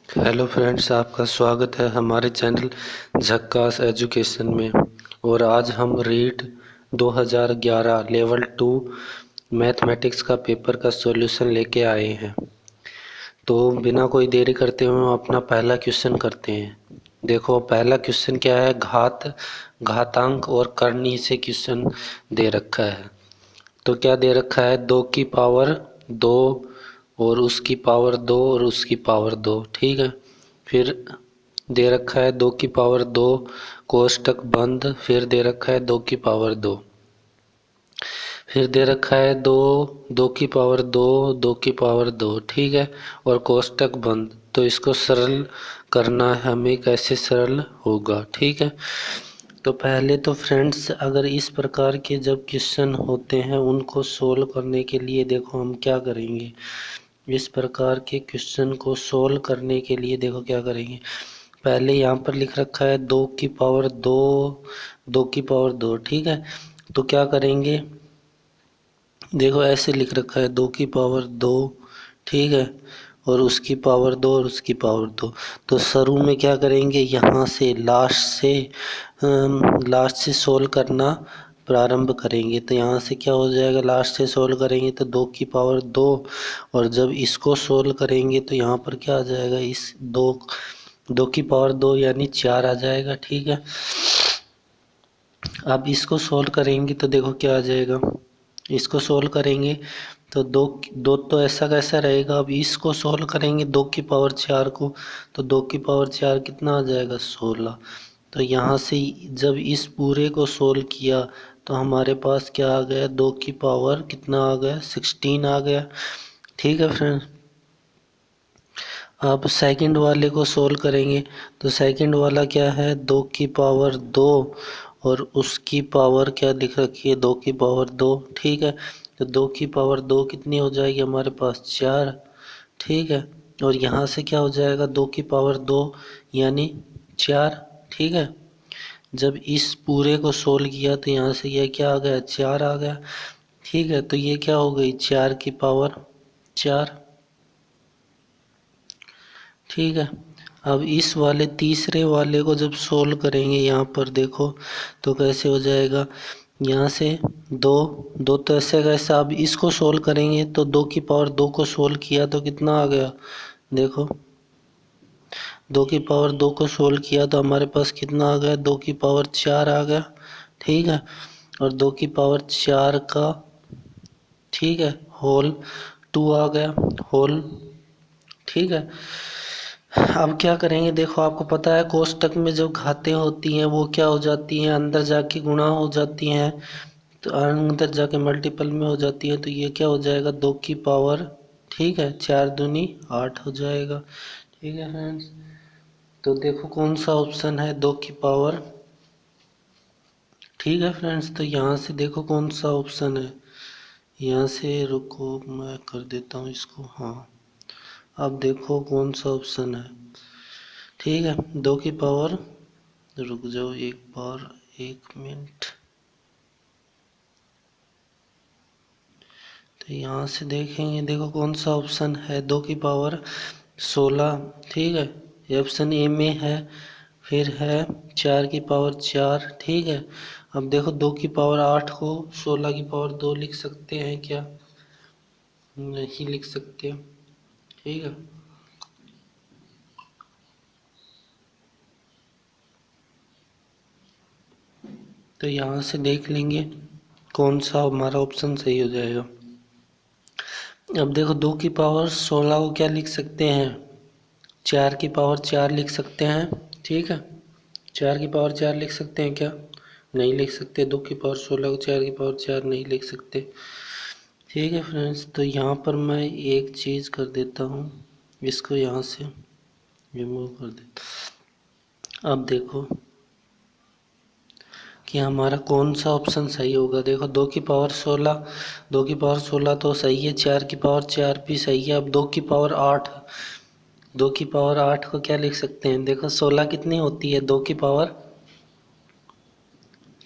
Hello friends, आपका स्वागत है हमारे चैनल झक्कास एजुकेशन में। और आज हम रीट 2011 लेवल 2 मैथमेटिक्स का पेपर का सॉल्यूशन लेके आए हैं। तो बिना कोई देरी करते हुए हम अपना पहला क्वेश्चन करते हैं। देखो, पहला क्वेश्चन क्या है। घातांक और करनी से क्वेश्चन दे रखा है। तो क्या दे रखा है, 2 की पावर 2 और उसकी पावर 2 और उसकी पावर 2। ठीक है। फिर दे रखा है 2 की पावर 2 कोष्टक बंद। फिर दे रखा है 2 की पावर 2। फिर दे रखा है 2 की पावर 2 2 की पावर 2। ठीक है। और कोष्टक बंद। तो इसको सरल करना है हमें, कैसे सरल होगा। ठीक है। तो पहले तो फ्रेंड्स, अगर इस प्रकार के जब क्वेश्चन होते हैं उनको सोल्व करने के लिए देखो हम क्या करेंगे। इस प्रकार के क्वेश्चन को सोल्व करने के लिए देखो क्या करेंगे। पहले यहाँ पर लिख रखा है 2 की पावर 2 2 की पावर 2। ठीक है। तो क्या करेंगे, देखो ऐसे लिख रखा है 2 की पावर 2। ठीक है। और उसकी पावर 2 और उसकी पावर 2। तो शुरू में क्या करेंगे, यहाँ से लास्ट से सोल्व करना प्रारंभ करेंगे। तो यहाँ से क्या हो जाएगा, लास्ट से सोल्व करेंगे तो 2 की पावर 2। और जब इसको सोल्व करेंगे तो यहाँ पर क्या आ जाएगा, इस 2 की पावर 2 यानी 4 आ जाएगा। ठीक है। अब इसको सोल्व करेंगे तो देखो क्या आ जाएगा। इसको सोल्व करेंगे तो दो दो तो ऐसा कैसा रहेगा। अब इसको सोल्व करेंगे 2 की पावर 4 को, तो 2 की पावर 4 कितना आ जाएगा, 16। तो यहाँ से जब इस पूरे को सोल्व किया तो हमारे पास क्या आ गया, 2 की पावर कितना आ गया, 16 आ गया। ठीक है फ्रेंड। अब सेकंड वाले को सोल्व करेंगे तो सेकंड वाला क्या है, 2 की पावर 2 और उसकी पावर क्या लिख रखी है, 2 की पावर 2। ठीक है। तो 2 की पावर 2 कितनी हो जाएगी हमारे पास, 4। ठीक है। और यहाँ से क्या हो जाएगा, 2 की पावर 2 यानी 4। ठीक है। जब इस पूरे को सोल्व किया तो यहाँ से ये क्या आ गया, 4 आ गया। ठीक है। तो ये क्या हो गई, 4 की पावर 4। ठीक है। अब इस वाले तीसरे वाले को जब सोल्व करेंगे यहाँ पर देखो तो कैसे हो जाएगा, यहाँ से दो दो तो ऐसे कैसा। अब इसको सोल्व करेंगे तो 2 की पावर 2 को सोल्व किया तो कितना आ गया, देखो 2 की पावर 2 को सोल्व किया तो हमारे पास कितना आ गया, 2 की पावर 4 आ गया। ठीक है। और 2 की पावर 4 का, ठीक है, होल 2 आ गया, होल। ठीक है। अब क्या करेंगे, देखो आपको पता है कोष्टक में जो घातें होती हैं वो क्या हो जाती हैं, अंदर जाके गुणा हो जाती हैं। तो अंदर जाके मल्टीपल में हो जाती है। तो ये क्या हो जाएगा, 2 की पावर, ठीक है, 4 दूनी 8 हो जाएगा। ठीक है फ्रेंड्स। तो देखो कौन सा ऑप्शन है, 2 की पावर। ठीक है फ्रेंड्स। तो यहाँ से देखो कौन सा ऑप्शन है। यहाँ से रुको, मैं कर देता हूँ इसको। हाँ, अब देखो कौन सा ऑप्शन है। ठीक है। 2 की पावर, रुक जाओ एक बार, 1 मिनट। तो यहाँ से देखेंगे, देखो कौन सा ऑप्शन है, 2 की पावर 16। ठीक है, ये ऑप्शन ए में है। फिर है 4 की पावर 4। ठीक है। अब देखो 2 की पावर 8 को 16 की पावर 2 लिख सकते हैं क्या, नहीं लिख सकते। ठीक है। तो यहाँ से देख लेंगे कौन सा हमारा ऑप्शन सही हो जाएगा। अब देखो 2 की पावर 16 को क्या लिख सकते हैं, 4 की पावर 4 लिख सकते हैं। ठीक है। 4 की पावर 4 लिख सकते हैं क्या, नहीं लिख सकते। 2 की पावर 16 को 4 की पावर 4 नहीं लिख सकते। ठीक है फ्रेंड्स। तो यहाँ पर मैं एक चीज़ कर देता हूँ, इसको यहाँ से रिमूव कर देता। अब देखो कि हमारा कौन सा ऑप्शन सही होगा। देखो 2 की पावर 16, 2 की पावर 16 तो सही है, 4 की पावर 4 भी सही है। अब 2 की पावर 8, 2 की पावर 8 को क्या लिख सकते हैं, देखो 16 कितनी होती है, 2 की पावर,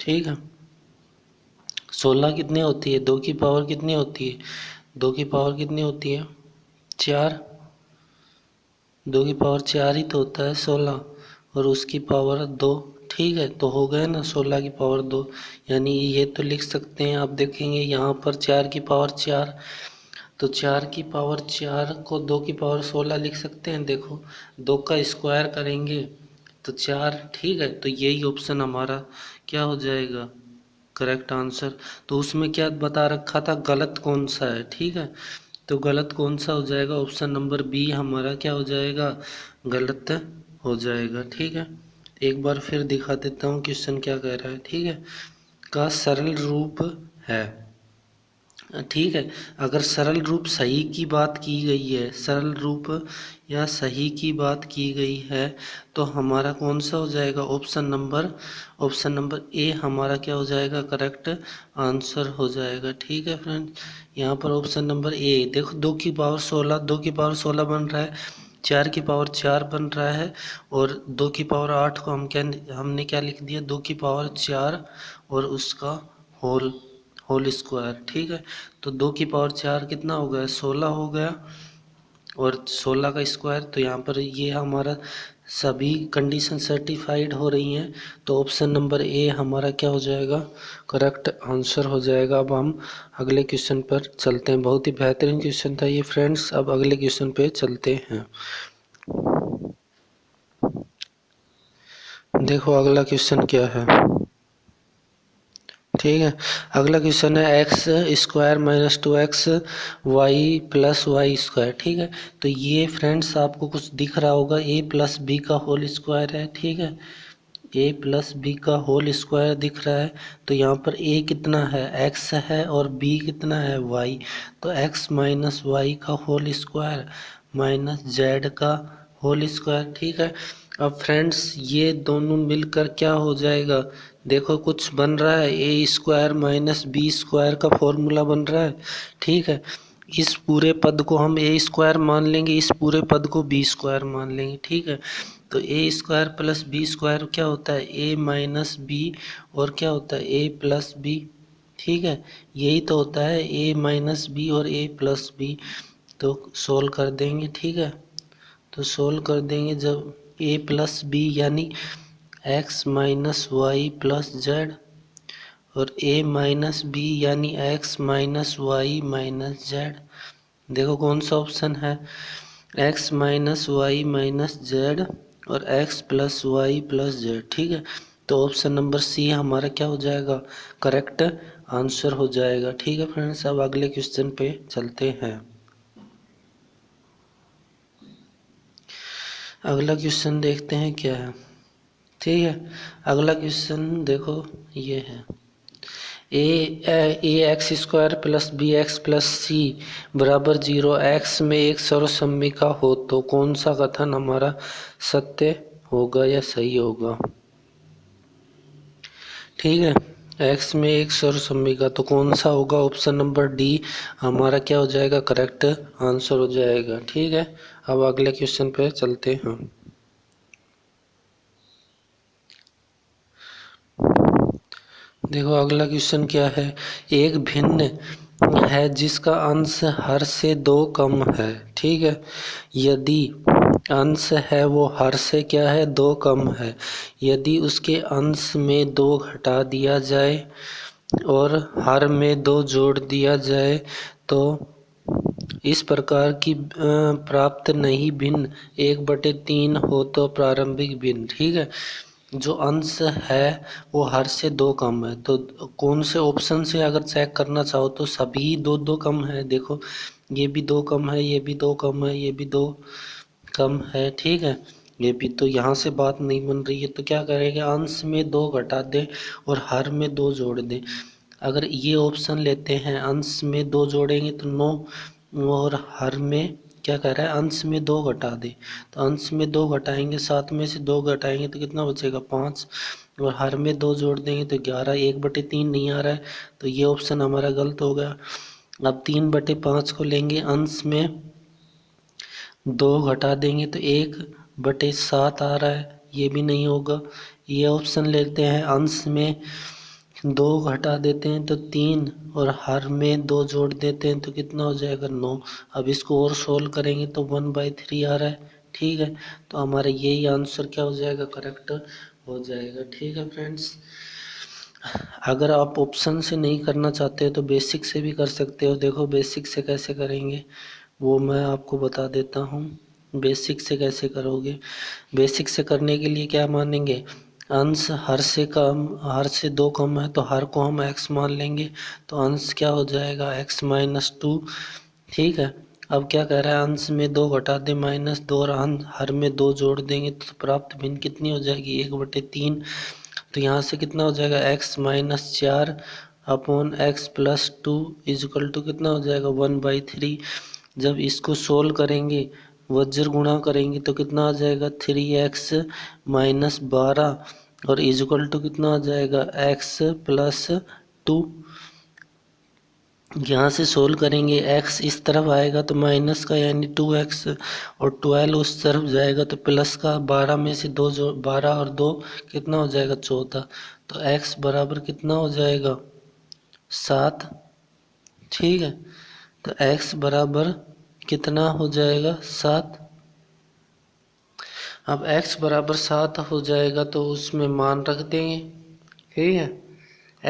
ठीक है, 16 कितनी होती है, 2 की पावर कितनी होती है, 2 की पावर कितनी होती है, 4। 2 की पावर 4 ही तो होता है 16 और उसकी पावर 2। ठीक है, तो हो गया ना 16 की पावर 2। यानी ये तो लिख सकते हैं। आप देखेंगे यहाँ पर 4 की पावर 4, तो 4 की पावर 4 को 2 की पावर 16 लिख सकते हैं। देखो 2 का स्क्वायर करेंगे तो 4। ठीक है, तो यही ऑप्शन हमारा क्या हो जाएगा, करेक्ट आंसर। तो उसमें क्या बता रखा था, गलत कौन सा है। ठीक है, तो गलत कौन सा हो जाएगा, ऑप्शन नंबर बी हमारा क्या हो जाएगा, गलत हो जाएगा। ठीक है, एक बार फिर दिखा देता हूँ क्वेश्चन क्या कह रहा है। ठीक है, का सरल रूप है। ठीक है, अगर सरल रूप सही की बात की गई है, सरल रूप या सही की बात की गई है, तो हमारा कौन सा हो जाएगा, ऑप्शन नंबर ए हमारा क्या हो जाएगा, करेक्ट आंसर हो जाएगा। ठीक है फ्रेंड्स, यहाँ पर ऑप्शन नंबर ए देखो 2 की पावर 16, 2 की पावर 16 बन रहा है, 4 की पावर 4 बन रहा है और 2 की पावर 8 को हमने क्या लिख दिया, 2 की पावर 4 और उसका होल स्क्वायर। ठीक है, तो 2 की पावर 4 कितना हो गया, 16 हो गया और 16 का स्क्वायर। तो यहाँ पर ये हमारा सभी कंडीशन सर्टिफाइड हो रही हैं, तो ऑप्शन नंबर ए हमारा क्या हो जाएगा, करेक्ट आंसर हो जाएगा। अब हम अगले क्वेश्चन पर चलते हैं। बहुत ही बेहतरीन क्वेश्चन था ये फ्रेंड्स। अब अगले क्वेश्चन पे चलते हैं। देखो अगला क्वेश्चन क्या है। ठीक है, अगला क्वेश्चन है x square minus 2x y plus y square. ठीक है, तो ये फ्रेंड्स आपको कुछ दिख रहा होगा, ए प्लस बी का होल स्क्वायर है। ठीक है, ए प्लस बी का होल स्क्वायर दिख रहा है। तो यहाँ पर ए कितना है, एक्स है और बी कितना है, वाई। तो एक्स माइनस वाई का होल स्क्वायर माइनस जेड का होल स्क्वायर। ठीक है, अब फ्रेंड्स ये दोनों मिलकर क्या हो जाएगा, देखो कुछ बन रहा है, ए स्क्वायर माइनस बी स्क्वायर का फॉर्मूला बन रहा है। ठीक है, इस पूरे पद को हम ए स्क्वायर मान लेंगे, इस पूरे पद को बी स्क्वायर मान लेंगे। ठीक है, तो ए स्क्वायर प्लस बी स्क्वायर क्या होता है, ए माइनस बी और क्या होता है, ए प्लस बी। ठीक है, यही तो होता है ए माइनस बी और ए प्लस बी। तो सोल्व कर देंगे। ठीक है, तो सोल्व कर देंगे जब ए प्लस बी यानी x minus y plus z और ए माइनस बी यानी x minus y minus z. देखो कौन सा ऑप्शन है, x minus y minus z और x plus y plus z. ठीक है, तो ऑप्शन नंबर सी हमारा क्या हो जाएगा, करेक्ट आंसर हो जाएगा। ठीक है फ्रेंड्स, अब अगले क्वेश्चन पे चलते हैं। अगला क्वेश्चन देखते हैं क्या है। ठीक है, अगला क्वेश्चन देखो ये है, a x square plus b x plus c बराबर 0 एक्स में एक सर्वसम्मिका हो तो कौन सा कथन हमारा सत्य होगा या सही होगा। ठीक है, एक्स में एक सर्वसम्मिका तो कौन सा होगा, ऑप्शन नंबर डी हमारा क्या हो जाएगा, करेक्ट आंसर हो जाएगा। ठीक है, अब अगले क्वेश्चन पे चलते हैं। देखो अगला क्वेश्चन क्या है, एक भिन्न है जिसका अंश हर से 2 कम है। ठीक है, यदि अंश है वो हर से क्या है, 2 कम है, यदि उसके अंश में 2 घटा दिया जाए और हर में 2 जोड़ दिया जाए तो इस प्रकार की प्राप्त नहीं भिन्न 1/3 हो तो प्रारंभिक भिन्न। ठीक है, जो अंश है वो हर से 2 कम है, तो कौन से ऑप्शन से अगर चेक करना चाहो तो सभी 2 कम है। देखो ये भी 2 कम है, ये भी 2 कम है, ये भी 2 कम है। ठीक है, ये भी, तो यहाँ से बात नहीं बन रही है, तो क्या करेंगे, अंश में 2 घटा दें और हर में 2 जोड़ दें। अगर ये ऑप्शन लेते हैं, अंश में 2 जोड़ेंगे तो 9 और हर में क्या कह रहा है, अंश में 2 घटा दे, तो अंश में 2 घटाएंगे, 7 में से 2 घटाएंगे तो कितना बचेगा, 5 और हर में 2 जोड़ देंगे तो 11, 1/3 नहीं आ रहा है, तो ये ऑप्शन हमारा गलत हो गया। अब 3/5 को लेंगे, अंश में 2 घटा देंगे तो 1/7 आ रहा है, ये भी नहीं होगा। ये ऑप्शन लेते हैं, अंश में 2 घटा देते हैं तो 3 और हर में 2 जोड़ देते हैं तो कितना हो जाएगा, 9। अब इसको और सोल्व करेंगे तो 1/3 आ रहा है। ठीक है। तो हमारा यही आंसर क्या हो जाएगा, करेक्ट हो जाएगा। ठीक है फ्रेंड्स, अगर आप ऑप्शन से नहीं करना चाहते हो तो बेसिक से भी कर सकते हो। देखो बेसिक से कैसे करेंगे वो मैं आपको बता देता हूँ। बेसिक से कैसे करोगे, बेसिक से करने के लिए क्या मानेंगे, अंश हर से कम, हर से 2 कम है तो हर को हम x मान लेंगे, तो अंश क्या हो जाएगा x-2। ठीक है। अब क्या कह रहा है, अंश में 2 घटा दे -2 और हर में 2 जोड़ देंगे तो प्राप्त भिन्न कितनी हो जाएगी 1/3। तो यहाँ से कितना हो जाएगा x-4 upon x+2 is equal to कितना हो जाएगा 1/3। जब इसको सोल्व करेंगे वज्र गुणा करेंगे तो कितना आ जाएगा 3x-12 और इजकल टू कितना आ जाएगा x+2। यहाँ से सोल्व करेंगे x इस तरफ आएगा तो माइनस का यानी 2x और 12 उस तरफ जाएगा तो प्लस का। 12 में से 2 जो 12 और 2 कितना हो जाएगा 14। तो x बराबर कितना हो जाएगा 7। ठीक है। तो x बराबर कितना हो जाएगा 7। अब x बराबर 7 हो जाएगा तो उसमें मान रख देंगे। ठीक है।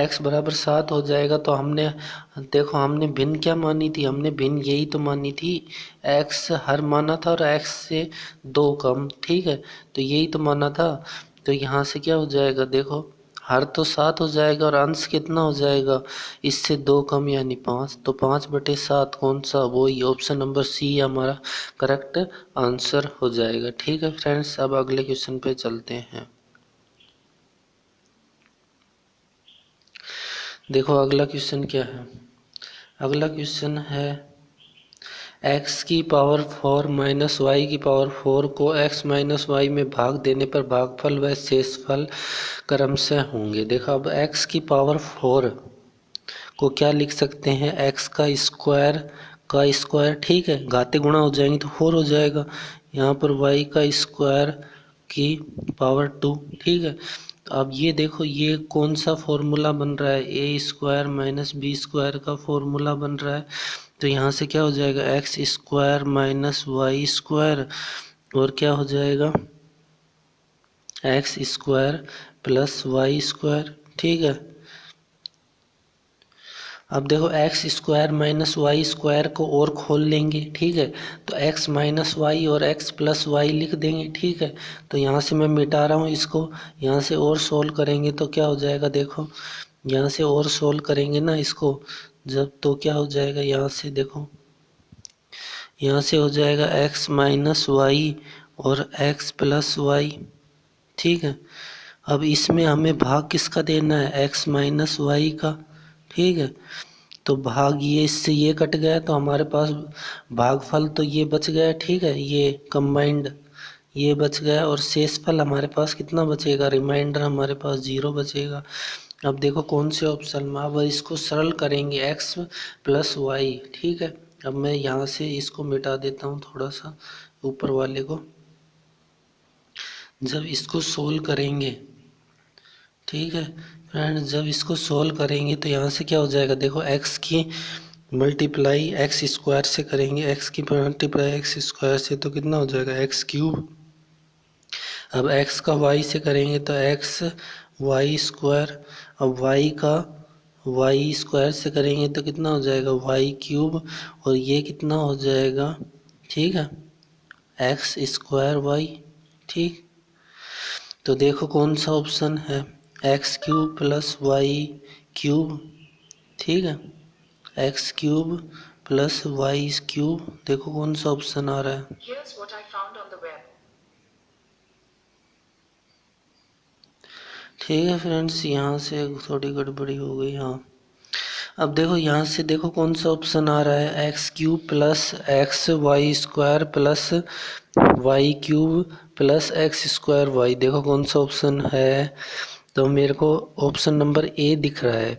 x बराबर 7 हो जाएगा तो हमने देखो हमने भिन्न क्या मानी थी, हमने भिन्न यही तो मानी थी, x हर माना था और x से 2 कम। ठीक है। तो यही तो माना था। तो यहाँ से क्या हो जाएगा, देखो हर तो 7 हो जाएगा और अंश कितना हो जाएगा इससे 2 कम यानी 5। तो 5/7 कौन सा, वो ही ऑप्शन नंबर सी हमारा करेक्ट आंसर हो जाएगा। ठीक है फ्रेंड्स, अब अगले क्वेश्चन पे चलते हैं। देखो अगला क्वेश्चन क्या है, अगला क्वेश्चन है x की पावर 4 माइनस वाई की पावर 4 को x माइनस वाई में भाग देने पर भागफल व शेषफल क्रम से होंगे। देखो अब x की पावर 4 को क्या लिख सकते हैं, x का स्क्वायर। ठीक है, घाते गुणा हो जाएंगे तो 4 हो जाएगा। यहाँ पर y का स्क्वायर की पावर 2। ठीक है। तो अब ये देखो ये कौन सा फॉर्मूला बन रहा है, a square minus b square का फॉर्मूला बन रहा है। तो यहाँ से क्या हो जाएगा x square minus y square और क्या हो जाएगा x square plus y square. ठीक है। अब देखो x square minus y square को और खोल लेंगे। ठीक है। तो एक्स माइनस वाई और एक्स प्लस वाई लिख देंगे। ठीक है। तो यहाँ से मैं मिटा रहा हूँ इसको, यहाँ से और सोल्व करेंगे तो क्या हो जाएगा, देखो यहाँ से और सोल्व करेंगे ना इसको जब, तो क्या हो जाएगा यहाँ से देखो, यहाँ से हो जाएगा x माइनस वाई और x प्लस वाई। ठीक है। अब इसमें हमें भाग किसका देना है, x माइनस वाई का। ठीक है। तो भाग ये इससे ये कट गया तो हमारे पास भागफल तो ये बच गया। ठीक है, ये कंबाइंड ये बच गया और शेषफल हमारे पास कितना बचेगा, रिमाइंडर हमारे पास 0 बचेगा। अब देखो कौन से ऑप्शन में, अब इसको सरल करेंगे x प्लस वाई। ठीक है। अब मैं यहाँ से इसको मिटा देता हूँ थोड़ा सा ऊपर वाले को। जब इसको सोल्व करेंगे, ठीक है फ्रेंड्स, जब इसको सोल्व करेंगे तो यहाँ से क्या हो जाएगा, देखो x की मल्टीप्लाई एक्स स्क्वायर से करेंगे, x की मल्टीप्लाई एक्स स्क्वायर से तो कितना हो जाएगा एक्स क्यूब। अब x का y से करेंगे तो x वाई स्क्वायर। अब y का वाई स्क्वायर से करेंगे तो कितना हो जाएगा वाई क्यूब और ये कितना हो जाएगा, ठीक है एक्स स्क्वायर वाई। ठीक। तो देखो कौन सा ऑप्शन है, x cube plus y cube. ठीक है, x cube plus y cube, देखो कौन सा ऑप्शन आ रहा है। ठीक है फ्रेंड्स, यहाँ से थोड़ी गड़बड़ी हो गई। हाँ, अब देखो यहाँ से देखो कौन सा ऑप्शन आ रहा है, x cube plus x y square plus y cube plus x square y. देखो कौन सा ऑप्शन है, तो मेरे को ऑप्शन नंबर ए दिख रहा है।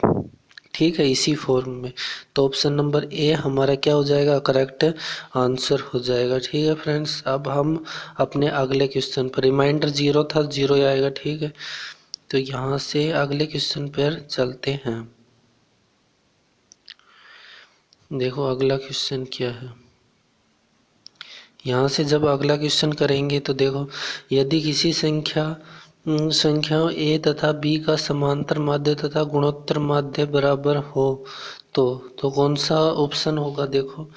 ठीक है, इसी फॉर्म में, तो ऑप्शन नंबर ए हमारा क्या हो जाएगा, करेक्ट आंसर हो जाएगा। ठीक है फ्रेंड्स, अब हम अपने अगले क्वेश्चन पर, रिमाइंडर 0 था 0 आएगा। ठीक है, तो यहाँ से अगले क्वेश्चन पर चलते हैं। देखो अगला क्वेश्चन क्या है, यहाँ से जब अगला क्वेश्चन करेंगे तो देखो, यदि किसी संख्याओं a तथा b का समांतर माध्य तथा गुणोत्तर माध्य बराबर हो तो कौन सा ऑप्शन होगा। देखो,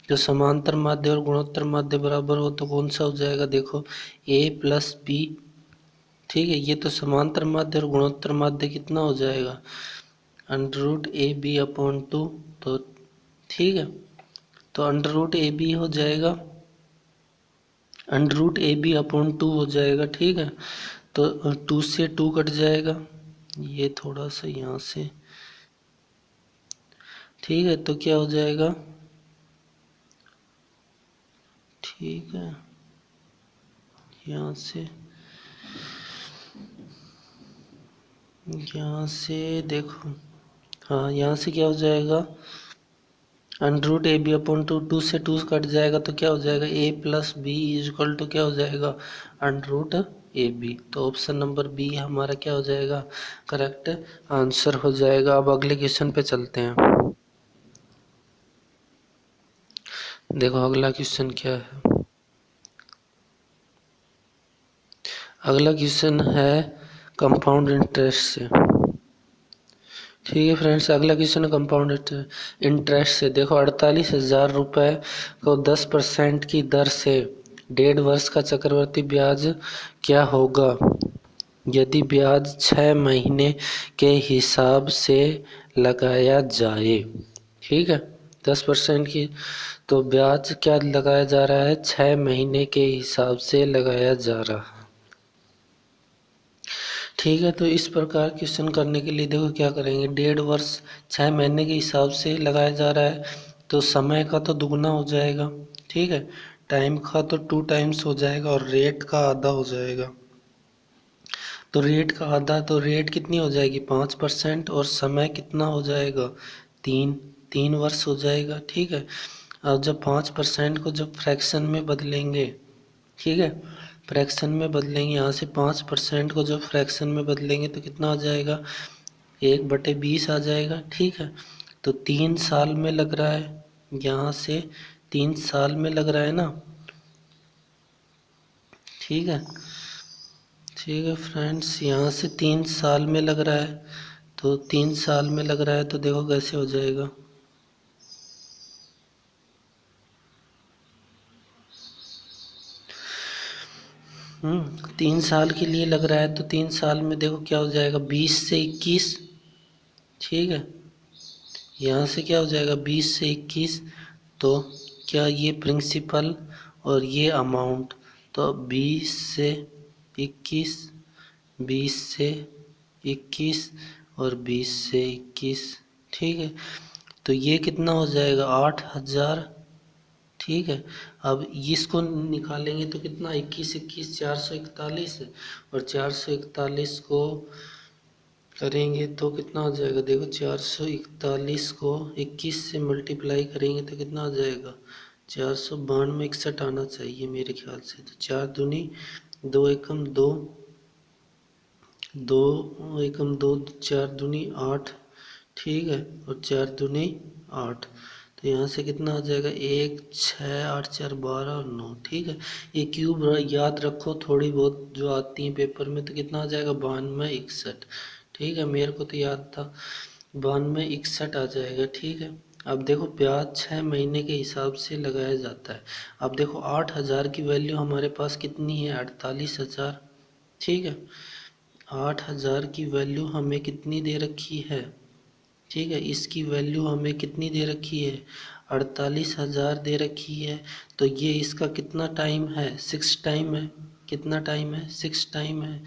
जो समांतर माध्य और गुणोत्तर माध्य बराबर हो तो कौन सा हो जाएगा। देखो, a प्लस बी, ठीक है, ये तो समांतर माध्य और गुणोत्तर माध्य कितना हो जाएगा, under root a b upon 2। तो ठीक है, तो अंडर रूट ए बी हो जाएगा, under root a b upon 2 हो जाएगा। ठीक है, तो 2 से 2 कट जाएगा, ये थोड़ा सा यहाँ से, ठीक है, तो क्या हो जाएगा, ठीक है, यहाँ से देखो, हाँ, यहाँ से क्या हो जाएगा, under root a b upon 2, 2 से 2 कट जाएगा तो क्या हो जाएगा, a plus b is equal to क्या हो जाएगा, अंडर रूट ए बी। तो ऑप्शन नंबर बी हमारा क्या हो जाएगा, करेक्ट आंसर हो जाएगा। अब अगले क्वेश्चन पे चलते हैं। देखो अगला क्वेश्चन क्या है, अगला क्वेश्चन है कंपाउंड इंटरेस्ट से। ठीक है फ्रेंड्स, अगला क्वेश्चन है कंपाउंड इंटरेस्ट से। देखो, 48,000 रुपये को 10% की दर से 1.5 वर्ष का चक्रवृद्धि ब्याज क्या होगा यदि ब्याज 6 महीने के हिसाब से लगाया जाए। ठीक है, 10% की, तो ब्याज क्या लगाया जा रहा है, 6 महीने के हिसाब से लगाया जा रहा है। ठीक है, तो इस प्रकार क्वेश्चन करने के लिए देखो क्या करेंगे, 1.5 वर्ष 6 महीने के हिसाब से लगाया जा रहा है, तो समय का तो दुगना हो जाएगा। ठीक है, टाइम का तो 2 टाइम्स हो जाएगा और रेट का आधा हो जाएगा। तो रेट का आधा, तो रेट कितनी हो जाएगी 5%, और समय कितना हो जाएगा 3 वर्ष हो जाएगा। ठीक है, अब जब 5% को जब फ्रैक्शन में बदलेंगे, ठीक है, फ्रैक्शन में बदलेंगे, यहाँ से 5% को जब फ्रैक्शन में बदलेंगे तो कितना आ जाएगा, 1/20 आ जाएगा। ठीक है, तो 3 साल में लग रहा है, यहाँ से 3 साल में लग रहा है ना। ठीक है, ठीक है फ्रेंड्स, यहाँ से 3 साल में लग रहा है, तो 3 साल में लग रहा है, तो देखो कैसे हो जाएगा, हम्म, 3 साल के लिए लग रहा है, तो 3 साल में देखो क्या हो जाएगा, 20 से 21। ठीक है, यहाँ से क्या हो जाएगा 20 से 21, तो क्या ये प्रिंसिपल और ये अमाउंट, तो 20 से 21, 20 से 21 और 20 से 21। ठीक है, तो ये कितना हो जाएगा 8,000। ठीक है, अब इसको निकालेंगे तो कितना, 21 21 441 है, और 441 को करेंगे तो कितना हो जाएगा, देखो 441 को 21 से मल्टीप्लाई करेंगे तो कितना आ जाएगा, 492 61 आना चाहिए मेरे ख्याल से। तो 4 दूनी 2 एकम 2, 2 एकम 2, 4 दूनी 8। ठीक है, और 4 दूनी 8, तो यहाँ से कितना आ जाएगा, 1 6 8 4 12 और 9। ठीक है, ये क्यूब याद रखो थोड़ी बहुत जो आती हैं पेपर में, तो कितना आ जाएगा 92 61। ठीक है, मेरे को तो याद था 92 61 आ जाएगा। ठीक है, अब देखो ब्याज 6 महीने के हिसाब से लगाया जाता है। अब देखो 8,000 की वैल्यू हमारे पास कितनी है, 48,000। ठीक है, 8,000 की वैल्यू हमें कितनी दे रखी है, ठीक है, इसकी वैल्यू हमें कितनी दे रखी है, 48,000 दे रखी है। तो ये इसका कितना टाइम है, 6 टाइम है। कितना टाइम है, 6 टाइम है।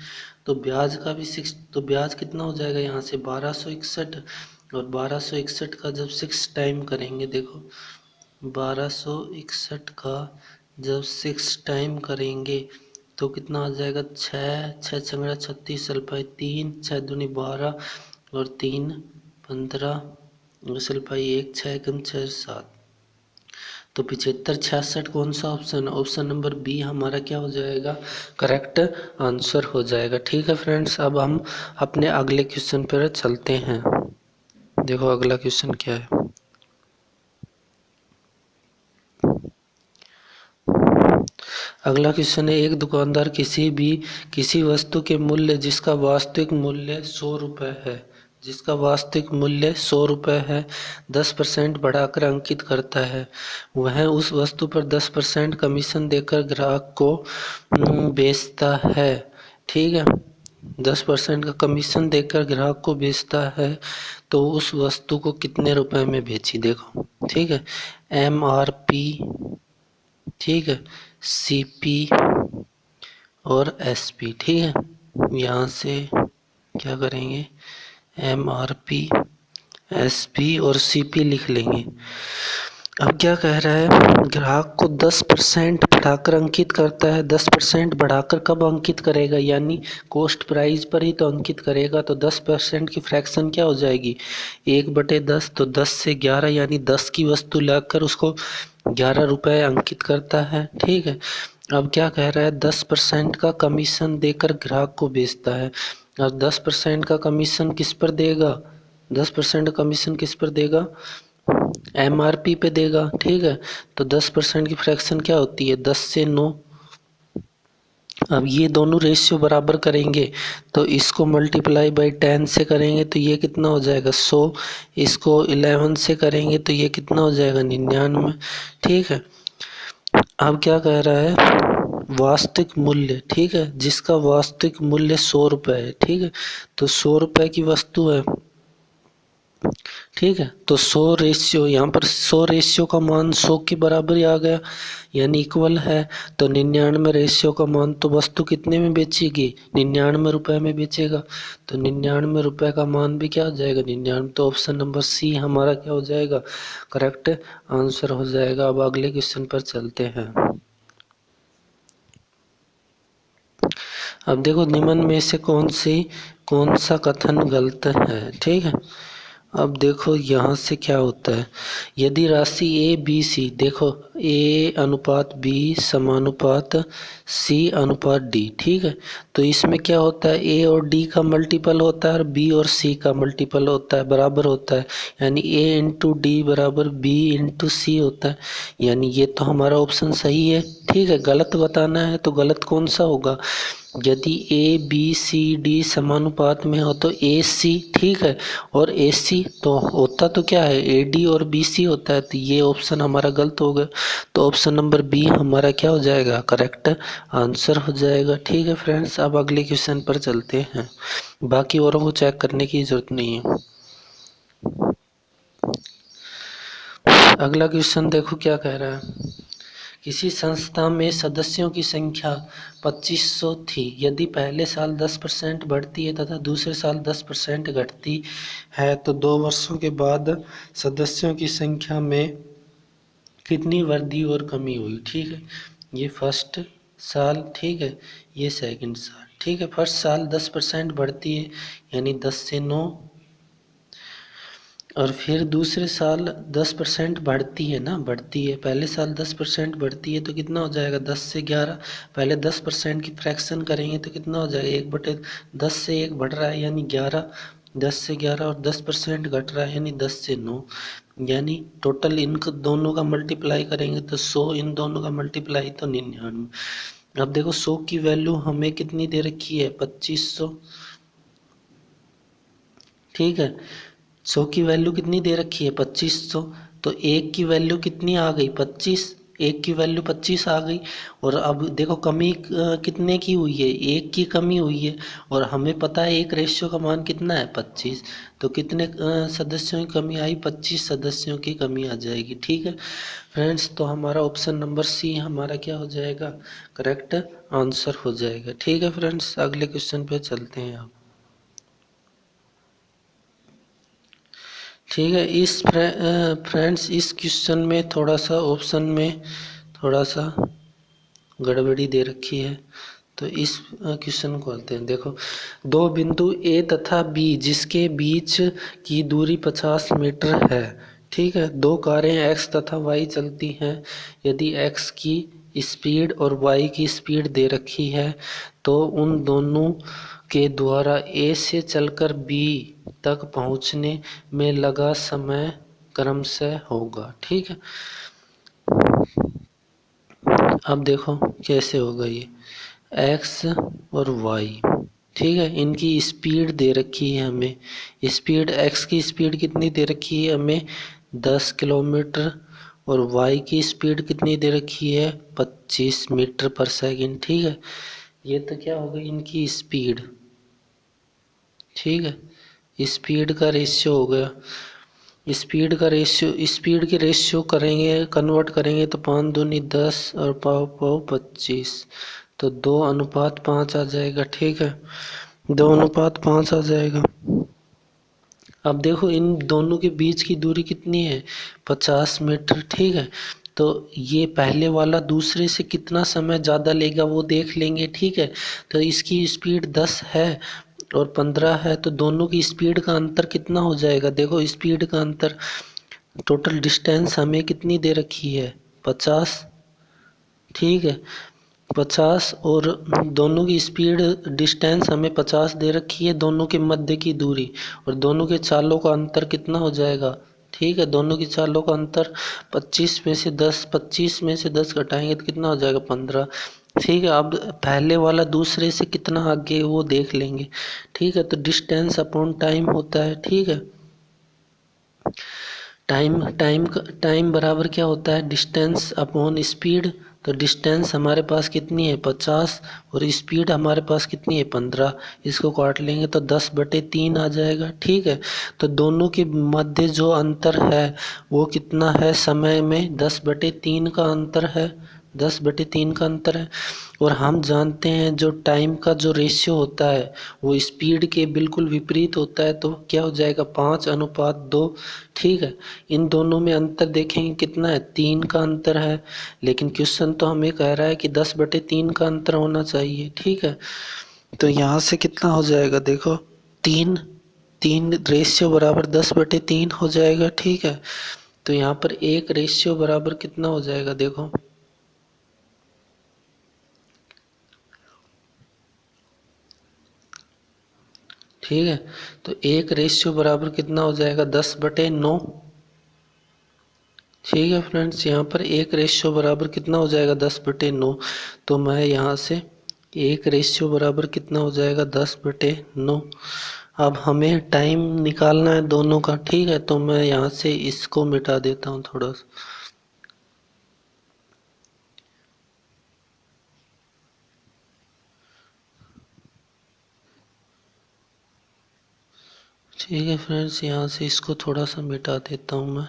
तो ब्याज का भी 6, तो ब्याज कितना हो जाएगा यहाँ से 1261, और 1261 का जब 6 टाइम करेंगे, देखो 1261 का जब 6 टाइम करेंगे तो कितना आ जाएगा, 6 6 छंगड़ा 36 सल्फाई 3 6 दूनी 12 और 3 15 सल्फाई 1 6 एकम 6 7। तो 75 66 कौन सा ऑप्शन, ऑप्शन नंबर बी हमारा क्या हो जाएगा, करेक्ट आंसर हो जाएगा। ठीक है फ्रेंड्स, अब हम अपने अगले क्वेश्चन पर चलते हैं। देखो अगला क्वेश्चन क्या है, अगला क्वेश्चन है, एक दुकानदार किसी वस्तु के मूल्य जिसका वास्तविक मूल्य 100 रुपये है, 10% बढ़ाकर अंकित करता है। वह उस वस्तु पर 10% कमीशन देकर ग्राहक को बेचता है। ठीक है, 10% का कमीशन देकर ग्राहक को बेचता है, तो उस वस्तु को कितने रुपए में बेची? देखो, ठीक है, MRP, ठीक है, CP और SP। ठीक है, यहाँ से क्या करेंगे, MRP, SP और CP लिख लेंगे। अब क्या कह रहा है, ग्राहक को 10% बढ़ाकर अंकित करता है। 10% बढ़ाकर कब अंकित करेगा, यानी कॉस्ट प्राइस पर ही तो अंकित करेगा। तो 10% की फ्रैक्शन क्या हो जाएगी, 1/10। तो 10 से 11 यानी 10 की वस्तु लाकर उसको 11 रुपये अंकित करता है। ठीक है, अब क्या कह रहा है, 10% का कमीशन देकर ग्राहक को बेचता है। अब 10% का कमीशन किस पर देगा, 10% कमीशन किस पर देगा, MRP पे देगा। ठीक है, तो 10% की फ्रैक्शन क्या होती है, 10 से 9। अब ये दोनों रेशियो बराबर करेंगे तो इसको मल्टीप्लाई बाई 10 से करेंगे तो ये कितना हो जाएगा, 100। इसको 11 से करेंगे तो ये कितना हो जाएगा, 99। ठीक है, अब क्या कह रहा है, वास्तविक मूल्य, ठीक है, जिसका वास्तविक मूल्य 100 रुपये है। ठीक है, तो 100 रुपये की वस्तु है। ठीक है, तो 100 रेशियो, यहाँ पर 100 रेशियो का मान 100 के बराबर ही आ गया, यानी इक्वल है। तो 99 रेशियो का मान तो वस्तु कितने में बेचेगी, 99 रुपये में बेचेगा। तो 99 रुपये का मान भी क्या हो जाएगा, 99। तो ऑप्शन नंबर C हमारा क्या हो जाएगा, करेक्ट आंसर हो जाएगा। अब अगले क्वेश्चन पर चलते हैं। अब देखो, निम्न में से कौन सा कथन गलत है। ठीक है, अब देखो यहाँ से क्या होता है, यदि राशि ABC, देखो A/B समानुपात C/D। ठीक है, तो इसमें क्या होता है, A और D का मल्टीपल होता है और B और C का मल्टीपल होता है, बराबर होता है। यानी A×D बराबर B×C होता है, यानी ये तो हमारा ऑप्शन सही है। ठीक है, गलत बताना है तो गलत कौन सा होगा, यदि ABCD समानुपात में हो तो AC। ठीक है, और AC तो होता तो क्या है, AD और BC होता है। तो ये ऑप्शन हमारा गलत हो गया, तो ऑप्शन नंबर B हमारा क्या हो जाएगा, करेक्ट आंसर हो जाएगा। ठीक है फ्रेंड्स, अब अगले क्वेश्चन पर चलते हैं, बाकी औरों को चेक करने की ज़रूरत नहीं है। अगला क्वेश्चन देखो क्या कह रहा है, किसी संस्था में सदस्यों की संख्या 2500 थी। यदि पहले साल 10% बढ़ती है तथा दूसरे साल 10% घटती है तो 2 वर्षों के बाद सदस्यों की संख्या में कितनी वृद्धि और कमी हुई। ठीक है, ये फर्स्ट साल, ठीक है, ये सेकंड साल। ठीक है, फर्स्ट साल 10% बढ़ती है यानी 10 से 9, और फिर दूसरे साल 10% बढ़ती है ना, बढ़ती है, पहले साल 10% बढ़ती है तो कितना हो जाएगा, 10 से 11। पहले 10% की फ्रैक्शन करेंगे तो कितना हो जाएगा, 1/10 से 1 बढ़ रहा है यानी 11, 10 से 11, और 10% घट रहा है यानी 10 से 9, यानी टोटल इन दोनों का मल्टीप्लाई करेंगे तो 100, इन दोनों का मल्टीप्लाई तो 99। अब देखो 100 की वैल्यू हमें कितनी दे रखी है, 2500। ठीक है, 100 की वैल्यू कितनी दे रखी है, 2500। तो 1 की वैल्यू कितनी आ गई, 25, 1 की वैल्यू 25 आ गई। और अब देखो कमी कितने की हुई है, 1 की कमी हुई है, और हमें पता है एक रेशियो का मान कितना है, 25। तो कितने सदस्यों की कमी आई, 25 सदस्यों की कमी आ जाएगी। ठीक है फ्रेंड्स, तो हमारा ऑप्शन नंबर C हमारा क्या हो जाएगा, करेक्ट आंसर हो जाएगा। ठीक है फ्रेंड्स, अगले क्वेश्चन पे चलते हैं आप। ठीक है, इस फ्रेंड्स इस क्वेश्चन में थोड़ा सा ऑप्शन में थोड़ा सा गड़बड़ी दे रखी है, तो इस क्वेश्चन को करते हैं। देखो, 2 बिंदु A तथा B जिसके बीच की दूरी 50 मीटर है। ठीक है, 2 कारें X तथा Y चलती हैं। यदि X की स्पीड और Y की स्पीड दे रखी है तो उन दोनों के द्वारा A से चलकर B तक पहुंचने में लगा समय क्रमशः होगा। ठीक है, अब देखो कैसे होगा ये एक्स और वाई, ठीक है। इनकी स्पीड दे रखी है हमें, स्पीड एक्स की स्पीड कितनी दे रखी है हमें 10 किलोमीटर, और वाई की स्पीड कितनी दे रखी है 25 मीटर पर सेकंड, ठीक है। ये तो क्या हो गई इनकी स्पीड, ठीक है। स्पीड का रेशियो हो गया, स्पीड के रेशियो करेंगे, कन्वर्ट करेंगे तो 5 दूनी 10 और पाव पाव 25, तो 2:5 आ जाएगा, ठीक है। 2:5 आ जाएगा। अब देखो इन दोनों के बीच की दूरी कितनी है 50 मीटर, ठीक है। तो ये पहले वाला दूसरे से कितना समय ज़्यादा लेगा वो देख लेंगे, ठीक है। तो इसकी स्पीड 10 है और 15 है, तो दोनों की स्पीड का अंतर कितना हो जाएगा, देखो स्पीड का अंतर, टोटल डिस्टेंस हमें कितनी दे रखी है 50, ठीक है। 50 और दोनों की स्पीड डिस्टेंस हमें 50 दे रखी है, दोनों के मध्य की दूरी, और दोनों के चालों का अंतर कितना हो जाएगा, ठीक है। दोनों की चालों का अंतर 25 में से 10 घटाएंगे तो कितना हो जाएगा 15, ठीक है। अब पहले वाला दूसरे से कितना आगे वो देख लेंगे, ठीक है। तो डिस्टेंस अपॉन टाइम होता है, ठीक है। टाइम बराबर क्या होता है डिस्टेंस अपॉन स्पीड, तो डिस्टेंस हमारे पास कितनी है 50 और स्पीड हमारे पास कितनी है 15, इसको काट लेंगे तो 10/3 आ जाएगा, ठीक है। तो दोनों के मध्य जो अंतर है वो कितना है समय में 10/3 का अंतर है, 10/3 का अंतर है। और हम जानते हैं जो टाइम का जो रेशियो होता है वो स्पीड के बिल्कुल विपरीत होता है, तो क्या हो जाएगा 5:2, ठीक है। इन दोनों में अंतर देखेंगे कितना है 3 का अंतर है, लेकिन क्वेश्चन तो हमें कह रहा है कि 10/3 का अंतर होना चाहिए, ठीक है। तो यहाँ से कितना हो जाएगा देखो 3, 3 रेशियो बराबर 10/3 हो जाएगा, ठीक है। तो यहाँ पर 1 रेशियो बराबर कितना हो जाएगा देखो, ठीक है। तो 1 रेशियो बराबर कितना हो जाएगा 10/9, ठीक है फ्रेंड्स। यहाँ पर 1 रेशियो बराबर कितना हो जाएगा 10/9, तो मैं यहाँ से 1 रेशियो बराबर कितना हो जाएगा 10/9। अब हमें टाइम निकालना है दोनों का, ठीक है। तो मैं यहाँ से इसको मिटा देता हूँ थोड़ा सा, ठीक है फ्रेंड्स। यहाँ से इसको थोड़ा सा मिटा देता हूँ मैं,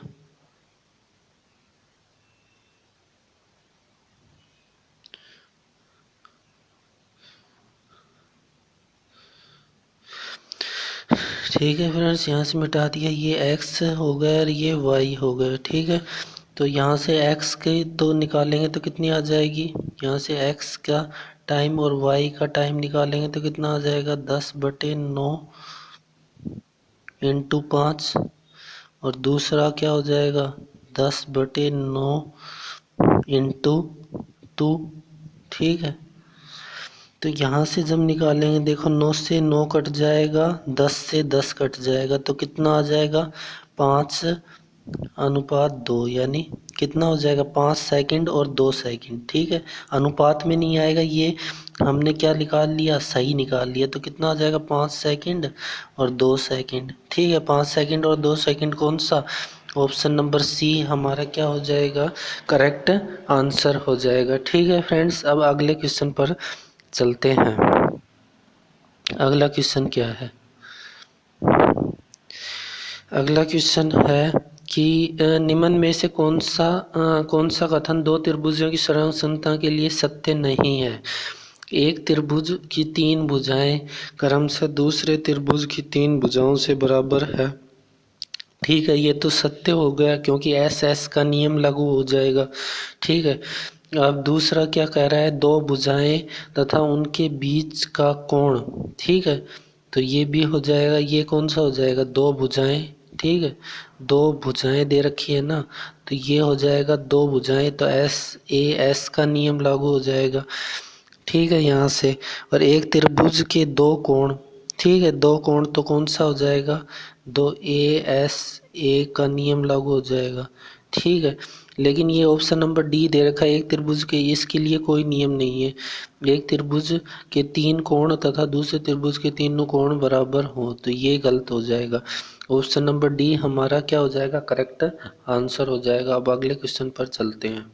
ठीक है फ्रेंड्स। यहाँ से मिटा दिया, ये x हो गया और ये y हो गया, ठीक है। तो यहाँ से x के दो निकालेंगे तो कितनी आ जाएगी, यहाँ से x का टाइम और y का टाइम निकालेंगे तो कितना आ जाएगा 10/9 इंटू 5, और दूसरा क्या हो जाएगा 10/9 इंटू 2, ठीक है। तो यहाँ से जब निकालेंगे देखो 9 से 9 कट जाएगा, 10 से 10 कट जाएगा, तो कितना आ जाएगा 5:2, यानी कितना हो जाएगा 5 सेकंड और 2 सेकंड, ठीक है। अनुपात में नहीं आएगा, ये हमने क्या निकाल लिया सही निकाल लिया, तो कितना आ जाएगा 5 सेकंड और 2 सेकंड, ठीक है। 5 सेकंड और 2 सेकंड कौन सा, ऑप्शन नंबर सी हमारा क्या हो जाएगा करेक्ट आंसर हो जाएगा, ठीक है फ्रेंड्स। अब अगले क्वेश्चन पर चलते हैं। अगला क्वेश्चन क्या है, अगला क्वेश्चन है कि निम्न में से कौन सा कथन दो त्रिभुजों की संरचना के लिए सत्य नहीं है। एक त्रिभुज की 3 भुजाएं क्रमशः दूसरे त्रिभुज की 3 भुजाओं से बराबर है, ठीक है। ये तो सत्य हो गया क्योंकि एस का नियम लागू हो जाएगा, ठीक है। अब दूसरा क्या कह रहा है, 2 भुजाएं तथा उनके बीच का कोण, ठीक है। तो ये भी हो जाएगा, ये कौन सा हो जाएगा 2 भुजाएं, ठीक है। 2 भुजाएं दे रखी है ना, तो ये हो जाएगा 2 भुजाएं, तो एस का नियम लागू हो जाएगा, ठीक है यहाँ से। और एक त्रिभुज के 2 कोण, ठीक है, 2 कोण तो कौन सा हो जाएगा 2 AS का नियम लागू हो जाएगा, ठीक है। लेकिन ये ऑप्शन नंबर डी दे रखा है एक त्रिभुज के, इसके लिए कोई नियम नहीं है। एक त्रिभुज के 3 कोण तथा दूसरे त्रिभुज के तीनों कोण बराबर हो, तो ये गलत हो जाएगा। ऑप्शन नंबर डी हमारा क्या हो जाएगा, करेक्ट आंसर हो जाएगा। अब अगले क्वेश्चन पर चलते हैं।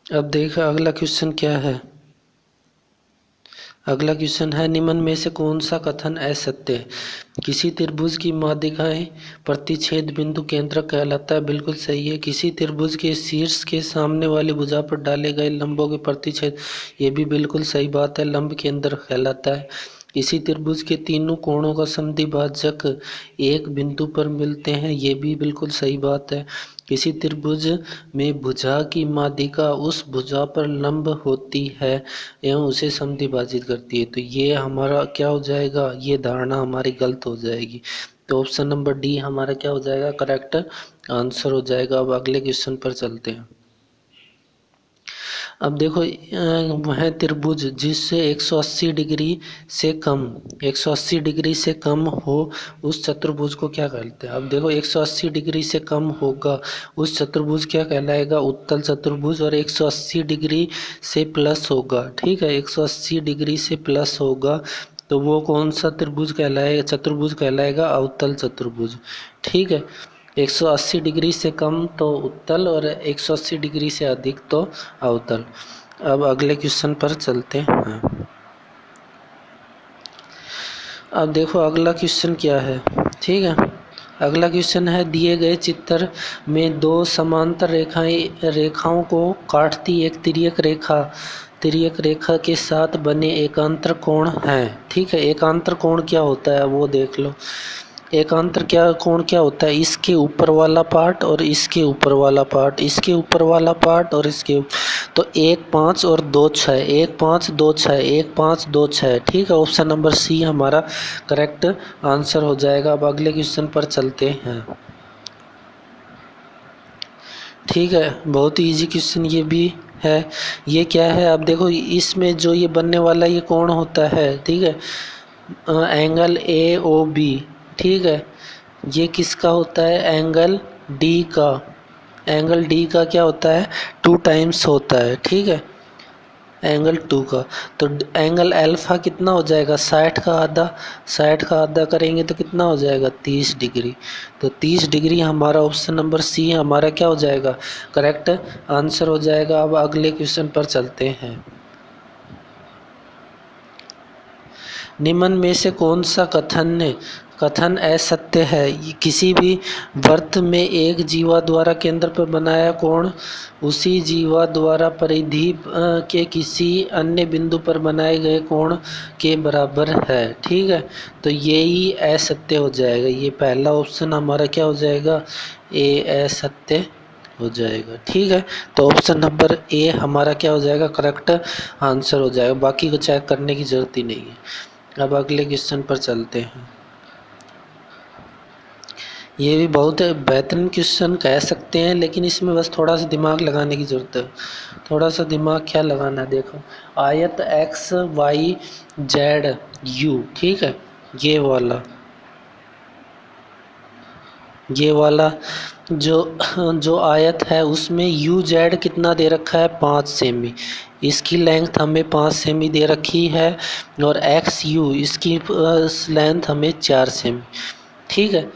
अब देखा अगला क्वेश्चन क्या है। अगला क्वेश्चन है निम्न में से कौन सा कथन असत्य है। किसी त्रिभुज की माध्यिकाएं प्रतिच्छेद बिंदु केंद्रक कहलाता है, बिल्कुल सही है। किसी त्रिभुज के शीर्ष के सामने वाली भुजा पर डाले गए लंबों के प्रतिच्छेद, ये भी बिल्कुल सही बात है, लंब केंद्रक कहलाता है। किसी त्रिभुज के तीनों कोणों का समद्विभाजक एक बिंदु पर मिलते हैं, ये भी बिल्कुल सही बात है। किसी त्रिभुज में भुजा की माध्यिका उस भुजा पर लंब होती है एवं उसे समद्विभाजित करती है, तो ये हमारा क्या हो जाएगा, ये धारणा हमारी गलत हो जाएगी। तो ऑप्शन नंबर डी हमारा क्या हो जाएगा, करेक्ट आंसर हो जाएगा। अब अगले क्वेश्चन पर चलते हैं। अब देखो वह त्रिभुज जिससे 180 डिग्री से कम 180 डिग्री से कम हो उस चतुर्भुज को क्या कहते हैं। अब देखो 180 डिग्री से कम होगा उस चतुर्भुज क्या कहलाएगा, उत्तल चतुर्भुज। और 180 डिग्री से प्लस होगा, ठीक है, 180 डिग्री से प्लस होगा तो वो कौन सा त्रिभुज कहलाएगा, चतुर्भुज कहलाएगा, अवतल चतुर्भुज। ठीक है, 180 डिग्री से कम तो उत्तल और 180 डिग्री से अधिक तो अवतल। अब अगले क्वेश्चन पर चलते हैं। अब देखो अगला क्वेश्चन क्या है, ठीक है। अगला क्वेश्चन है दिए गए चित्र में दो समांतर रेखाओं को काटती एक तिर्यक रेखा के साथ बने एकांतर कोण है। ठीक है, एकांतर कोण क्या होता है वो देख लो। एकांतर कोण क्या होता है, इसके ऊपर वाला पार्ट और इसके ऊपर वाला पार्ट, इसके ऊपर वाला पार्ट और इसके तो 1 5 और 2 6, 1 5 2 6, 1 5 2 6। ठीक है, ऑप्शन नंबर सी हमारा करेक्ट आंसर हो जाएगा। अब अगले क्वेश्चन पर चलते हैं। ठीक है, बहुत ही इजी क्वेश्चन ये भी है। ये क्या है, अब देखो इसमें जो ये बनने वाला ये कोण होता है, ठीक है, एंगल ए ओ बी। ठीक है, ये किसका होता है, एंगल डी का। एंगल डी का क्या होता है, 2 टाइम्स होता है। ठीक है, एंगल 2 का। तो एंगल अल्फा कितना हो जाएगा, 60 का आधा, 60 का आधा करेंगे तो कितना हो जाएगा, 30 डिग्री। तो 30 डिग्री हमारा ऑप्शन नंबर सी हमारा क्या हो जाएगा, करेक्ट आंसर हो जाएगा। अब अगले क्वेश्चन पर चलते हैं। निम्न में से कौन सा कथन असत्य है। किसी भी वृत्त में एक जीवा द्वारा केंद्र पर बनाया कोण उसी जीवा द्वारा परिधि के किसी अन्य बिंदु पर बनाए गए कोण के बराबर है। ठीक है, तो यही असत्य हो जाएगा। ये पहला ऑप्शन हमारा क्या हो जाएगा, ए असत्य हो जाएगा। ठीक है, तो ऑप्शन नंबर ए हमारा क्या हो जाएगा, करेक्ट आंसर हो जाएगा। बाकी को चेक करने की जरूरत ही नहीं है। अब अगले क्वेश्चन पर चलते हैं। ये भी बहुत बेहतरीन क्वेश्चन कह सकते हैं, लेकिन इसमें बस थोड़ा सा दिमाग लगाने की ज़रूरत है। थोड़ा सा दिमाग क्या लगाना है, देखो आयत एक्स वाई जेड यू, ठीक है, ये वाला जो आयत है उसमें यू जेड कितना दे रखा है, 5 सेमी। इसकी लेंथ हमें 5 सेमी दे रखी है और एक्स यू इसकी लेंथ हमें 4 सेमी। ठीक है,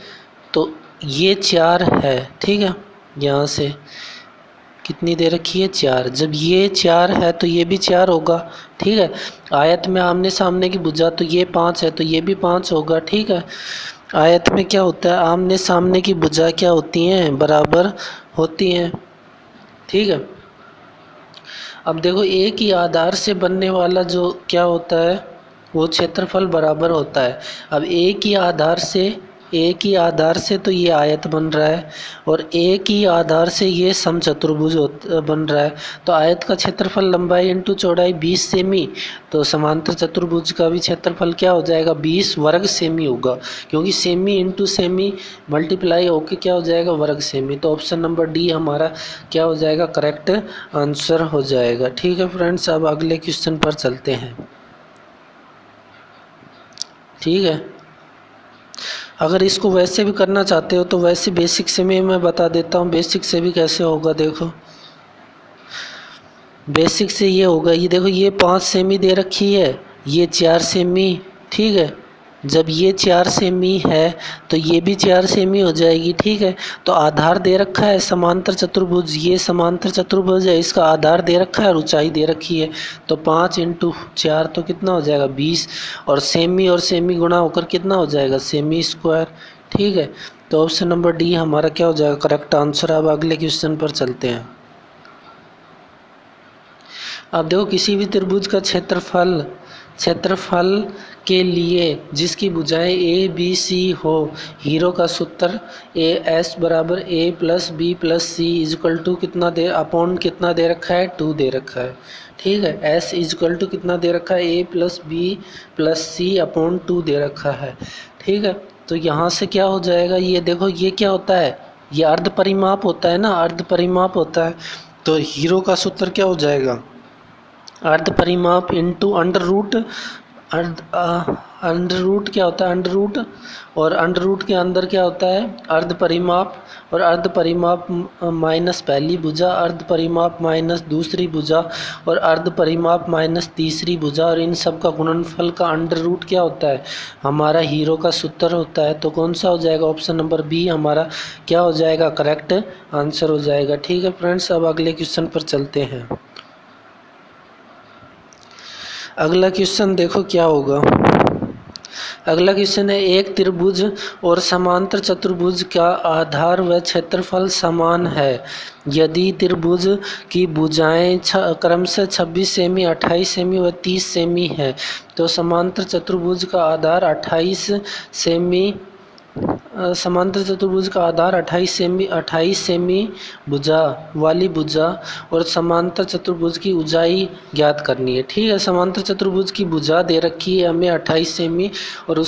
तो ये 4 है। ठीक है, यहाँ से कितनी दे रखी है, 4। जब ये 4 है तो ये भी 4 होगा। ठीक है, आयत में आमने सामने की भुजा तो ये 5 है तो ये भी 5 होगा। ठीक है, आयत में क्या होता है, आमने सामने की भुजा क्या होती हैं, बराबर होती हैं। ठीक है, अब देखो एक ही आधार से बनने वाला जो क्या होता है वो क्षेत्रफल बराबर होता है। अब एक ही आधार से तो ये आयत बन रहा है और एक ही आधार से ये समचतुर्भुज बन रहा है। तो आयत का क्षेत्रफल लंबाई इंटू चौड़ाई 20 सेमी, तो समांतर चतुर्भुज का भी क्षेत्रफल क्या हो जाएगा, 20 वर्ग सेमी होगा, क्योंकि सेमी इंटू सेमी मल्टीप्लाई होके क्या हो जाएगा, वर्ग सेमी। तो ऑप्शन नंबर डी हमारा क्या हो जाएगा, करेक्ट आंसर हो जाएगा। ठीक है फ्रेंड्स, अब अगले क्वेश्चन पर चलते हैं। ठीक है, अगर इसको वैसे भी करना चाहते हो तो वैसे बेसिक से मैं बता देता हूँ बेसिक से भी कैसे होगा। देखो बेसिक से ये होगा, ये देखो ये 5 सेमी दे रखी है, ये 4 सेमी, ठीक है। जब ये 4 सेमी है तो ये भी 4 सेमी हो जाएगी, ठीक है। तो आधार दे रखा है समांतर चतुर्भुज, ये समांतर चतुर्भुज है, इसका आधार दे रखा है और ऊंचाई दे रखी है। तो 5 × 4 तो कितना हो जाएगा 20, और सेमी गुणा होकर कितना हो जाएगा सेमी स्क्वायर, ठीक है। तो ऑप्शन नंबर डी हमारा क्या हो जाएगा करेक्ट आंसर। अब अगले क्वेश्चन पर चलते हैं। अब देखो किसी भी त्रिभुज का क्षेत्रफल के लिए जिसकी भुजाएं ए बी सी हो, हीरो का सूत्र ए एस बराबर a plus b plus c equal to कितना दे अपॉन कितना दे रखा है 2 दे रखा है, ठीक है। एस इजक्वल टू कितना दे रखा है ए प्लस बी प्लस सी अपॉन 2 दे रखा है, ठीक है। तो यहाँ से क्या हो जाएगा, ये देखो ये क्या होता है, ये अर्ध परिमाप होता है ना, अर्ध परिमाप होता है। तो हीरो का सूत्र क्या हो जाएगा अर्ध परिमाप into under root, under root क्या होता है अंडर रूट, और अंडर रूट के अंदर क्या होता है अर्ध परिमाप, और अर्ध परिमाप माइनस पहली भुजा, अर्ध परिमाप माइनस दूसरी भुजा, और अर्ध परिमाप माइनस तीसरी भुजा, और इन सब का गुणनफल का अंडर रूट क्या होता है हमारा हीरो का सूत्र होता है। तो कौन सा हो जाएगा ऑप्शन नंबर बी हमारा क्या हो जाएगा करेक्ट आंसर हो जाएगा, ठीक है फ्रेंड्स। अब अगले क्वेश्चन पर चलते हैं। अगला क्वेश्चन देखो क्या होगा। अगला क्वेश्चन है एक त्रिभुज और समांतर चतुर्भुज का आधार व क्षेत्रफल समान है यदि त्रिभुज की भुजाएं क्रमशः 26 सेमी 28 सेमी व 30 सेमी है तो समांतर चतुर्भुज का आधार 28 सेमी समांतर चतुर्भुज का आधार 28 सेमी भुजा वाली भुजा और समांतर चतुर्भुज की ऊंचाई ज्ञात करनी है, ठीक है। समांतर चतुर्भुज की भुजा दे रखी है हमें 28 सेमी और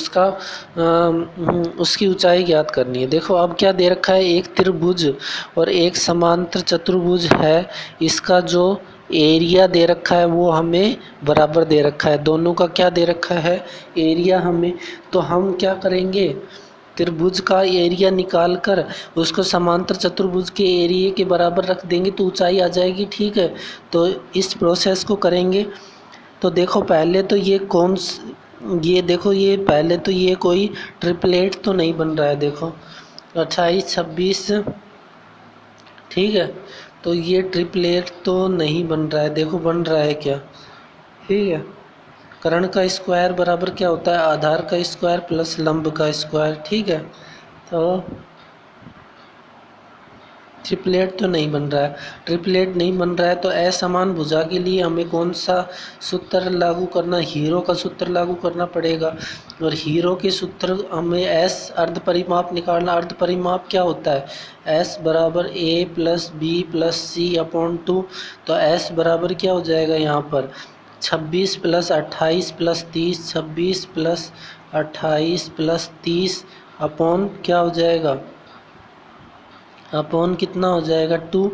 उसकी ऊंचाई ज्ञात करनी है। देखो अब क्या दे रखा है, एक त्रिभुज और एक समांतर चतुर्भुज है, इसका जो एरिया दे रखा है वो हमें बराबर दे रखा है, दोनों का क्या दे रखा है एरिया हमें। तो हम क्या करेंगे त्रिभुज का एरिया निकाल कर उसको समांतर चतुर्भुज के एरिया के बराबर रख देंगे तो ऊंचाई आ जाएगी, ठीक है। तो इस प्रोसेस को करेंगे। तो देखो पहले तो ये देखो ये पहले तो ये कोई ट्रिपलेट तो नहीं बन रहा है, देखो 28 26, ठीक है। तो ये ट्रिपलेट तो नहीं बन रहा है, देखो बन रहा है क्या, ठीक है। कर्ण का स्क्वायर बराबर क्या होता है आधार का स्क्वायर प्लस लंब का स्क्वायर, ठीक है। तो ट्रिपलेट तो नहीं बन रहा है, ट्रिपलेट नहीं बन रहा है तो असमान भुजा के लिए हमें कौन सा सूत्र लागू करना, हीरो का सूत्र लागू करना पड़ेगा। और हीरो के सूत्र हमें एस अर्ध परिमाप निकालना, अर्ध परिमाप क्या होता है एस बराबर a plus b plus C upon 2। तो एस बराबर क्या हो जाएगा यहाँ पर 26 plus 28 plus 30, 26 plus 28 plus 30 upon क्या हो जाएगा अपॉन कितना हो जाएगा 2,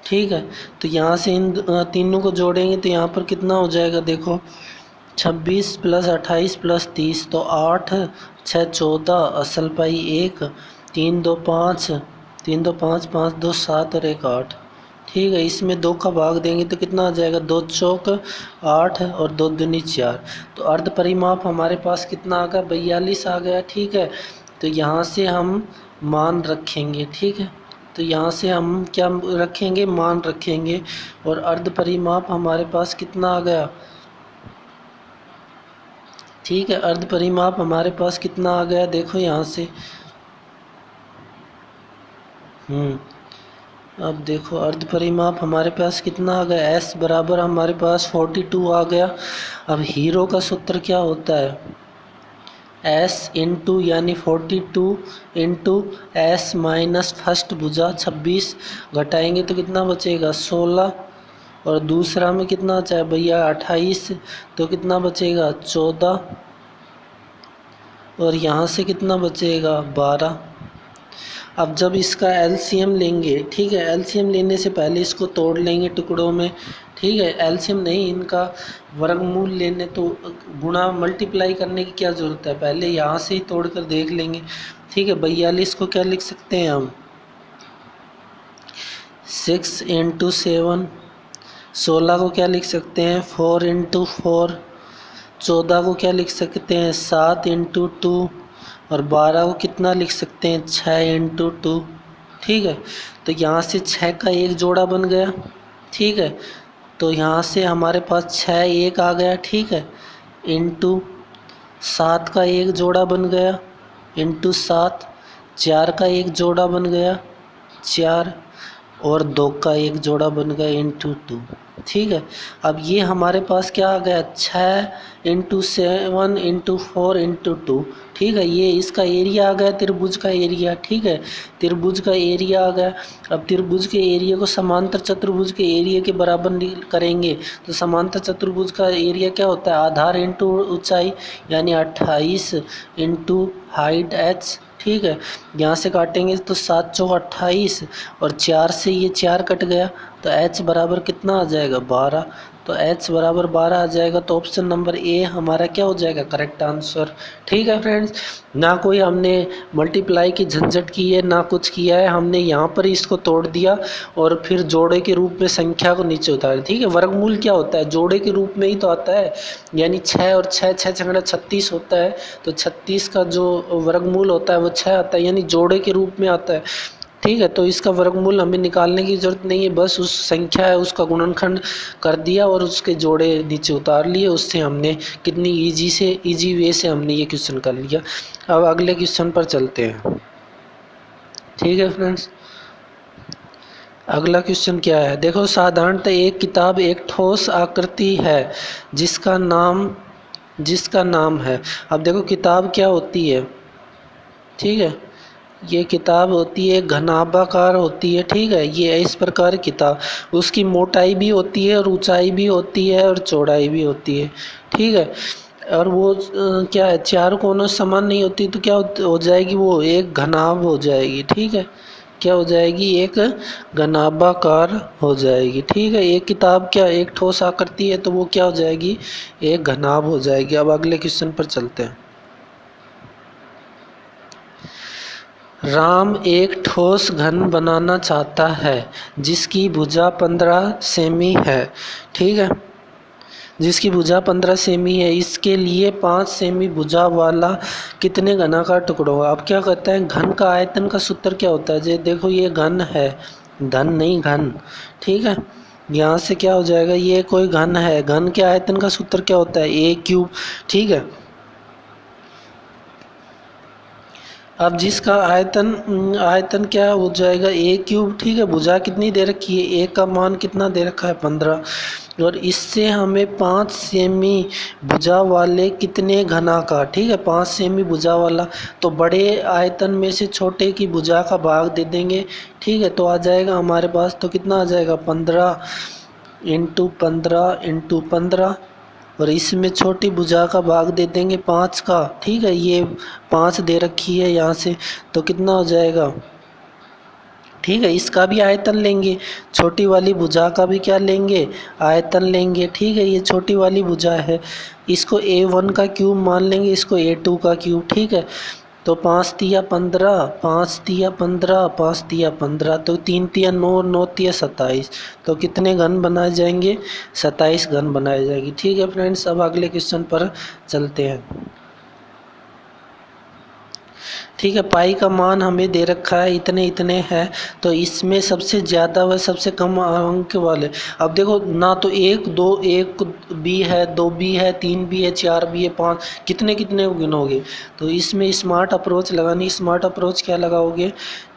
ठीक है। तो यहाँ से इन तीनों को जोड़ेंगे तो यहाँ पर कितना हो जाएगा, देखो 26 प्लस 28 प्लस 30 तो 8 6 14 असल पाई 1 3 2 5 3 2 5 5 2 7 और 1 8, ठीक है। इसमें 2 का भाग देंगे तो कितना आ जाएगा 2 चौक 8 और 2 दूनी 4। तो अर्ध परिमाप हमारे पास कितना आ गया 42 आ गया, ठीक है। तो यहाँ से हम मान रखेंगे, ठीक है। तो यहाँ से हम क्या रखेंगे मान रखेंगे और अर्ध परिमाप हमारे पास कितना आ गया, ठीक है। अर्ध परिमाप हमारे पास कितना आ गया देखो यहाँ से अब देखो अर्ध परिमाप हमारे पास कितना आ गया एस बराबर हमारे पास 42 आ गया। अब हीरो का सूत्र क्या होता है एस इंटू यानी 42 इंटू एस माइनस फर्स्ट भुजा 26 घटाएंगे तो कितना बचेगा 16 और दूसरा में कितना चाहे भैया 28 तो कितना बचेगा 14 और यहाँ से कितना बचेगा 12। अब जब इसका एलसीएम लेंगे, ठीक है, एलसीएम लेने से पहले इसको तोड़ लेंगे टुकड़ों में, ठीक है, एलसीएम नहीं, इनका वर्गमूल लेने तो गुणा मल्टीप्लाई करने की क्या ज़रूरत है, पहले यहाँ से ही तोड़ कर देख लेंगे। ठीक है, 42 को क्या लिख सकते हैं हम, 6 इंटू 7। 16 को क्या लिख सकते हैं, 4 इंटू 4। 14 को क्या लिख सकते हैं, 7 इंटू 2। और 12 को कितना लिख सकते हैं, 6 इंटू 2। ठीक है, तो यहाँ से 6 का एक जोड़ा बन गया। ठीक है, तो यहाँ से हमारे पास 6 एक आ गया। ठीक है, इंटू 7 का एक जोड़ा बन गया, इंटू 7। 4 का एक जोड़ा बन गया, 4। और 2 का एक जोड़ा बन गया, इंटू 2। ठीक है, अब ये हमारे पास क्या आ गया, 6 इंटू 7 इंटू 4 इंटू 2। ठीक है, ये इसका एरिया आ गया, त्रिभुज का एरिया। ठीक है, त्रिभुज का एरिया आ गया। अब त्रिभुज के एरिया को समांतर चतुर्भुज के एरिया के बराबर करेंगे तो समांतर चतुर्भुज का एरिया क्या होता है, आधार इंटू ऊंचाई, यानी 28 इंटू हाइट h। ठीक है, यहाँ से काटेंगे तो 7 चौक 28 और 4 से ये 4 कट गया तो h बराबर कितना आ जाएगा, 12। तो h बराबर 12 आ जाएगा। तो ऑप्शन नंबर ए हमारा क्या हो जाएगा, करेक्ट आंसर। ठीक है फ्रेंड्स, ना कोई हमने मल्टीप्लाई की झंझट की है, ना कुछ किया है, हमने यहाँ पर इसको तोड़ दिया और फिर जोड़े के रूप में संख्या को नीचे उतारा। ठीक है, वर्गमूल क्या होता है, जोड़े के रूप में ही तो आता है, यानी 6 और 6, 6 छंगड़ा 36 होता है। तो 36 का जो वर्गमूल होता है वो 6 आता है, यानी जोड़े के रूप में आता है। ठीक है, तो इसका वर्गमूल हमें निकालने की ज़रूरत नहीं है, बस उस संख्या है उसका गुणनखंड कर दिया और उसके जोड़े नीचे उतार लिए। उससे हमने कितनी इजी वे से हमने ये क्वेश्चन कर लिया। अब अगले क्वेश्चन पर चलते हैं। ठीक है फ्रेंड्स, अगला क्वेश्चन क्या है, देखो साधारणतः एक किताब एक ठोस आकृति है जिसका नाम है। अब देखो किताब क्या होती है, ठीक है, ये किताब होती है घनाभाकार होती है। ठीक है, ये इस प्रकार किताब, उसकी मोटाई भी होती है और ऊंचाई भी होती है और चौड़ाई भी होती है। ठीक है, और वो क्या है, चार कोनों समान नहीं होती तो क्या हो जाएगी, वो एक घनाभ हो जाएगी। ठीक है, क्या हो जाएगी, एक घनाभाकार हो जाएगी। ठीक है, एक किताब क्या एक ठोस आकृति है तो वो क्या हो जाएगी, एक घनाभ हो जाएगी। अब अगले क्वेश्चन पर चलते हैं। राम एक ठोस घन बनाना चाहता है जिसकी भुजा 15 सेमी है। ठीक है, जिसकी भुजा 15 सेमी है, इसके लिए 5 सेमी भुजा वाला कितने घना का टुकड़ा होगा। अब क्या कहता है, घन का आयतन का सूत्र क्या होता है, जे देखो ये घन है, धन नहीं घन। ठीक है, यहाँ से क्या हो जाएगा, ये कोई घन है, घन के आयतन का सूत्र क्या होता है, a क्यूब। ठीक है, अब जिसका आयतन क्या हो जाएगा, a क्यूब। ठीक है, भुजा कितनी दे रखी है, a का मान कितना दे रखा है, 15। और इससे हमें 5 सेमी भुजा वाले कितने घना का, ठीक है, 5 सेमी भुजा वाला, तो बड़े आयतन में से छोटे की भुजा का भाग दे देंगे। ठीक है, तो आ जाएगा हमारे पास, तो कितना आ जाएगा, 15 इंटू 15 इंटू 15। और इसमें छोटी भुजा का भाग दे देंगे 5 का। ठीक है, ये 5 दे रखी है यहाँ से, तो कितना हो जाएगा, ठीक है, इसका भी आयतन लेंगे, छोटी वाली भुजा का भी क्या लेंगे, आयतन लेंगे। ठीक है, ये छोटी वाली भुजा है, इसको a1 का क्यूब मान लेंगे, इसको a2 का क्यूब। ठीक है, तो 5 तिया 15, 5 तिया 15, 5 तिया 15, तो 3 तिया 9, 9 तिया 27, तो कितने घन बनाए जाएंगे, 27 घन बनाए जाएंगे। ठीक है फ्रेंड्स, अब अगले क्वेश्चन पर चलते हैं। ठीक है, पाई का मान हमें दे रखा है, इतने इतने है, तो इसमें सबसे ज़्यादा व सबसे कम अंक वाले। अब देखो ना, तो 1 2 1 भी है, 2 भी है, 3 भी है, 4 भी है, 5, कितने कितने गिनोगे। तो इसमें स्मार्ट अप्रोच लगानी, स्मार्ट अप्रोच क्या लगाओगे,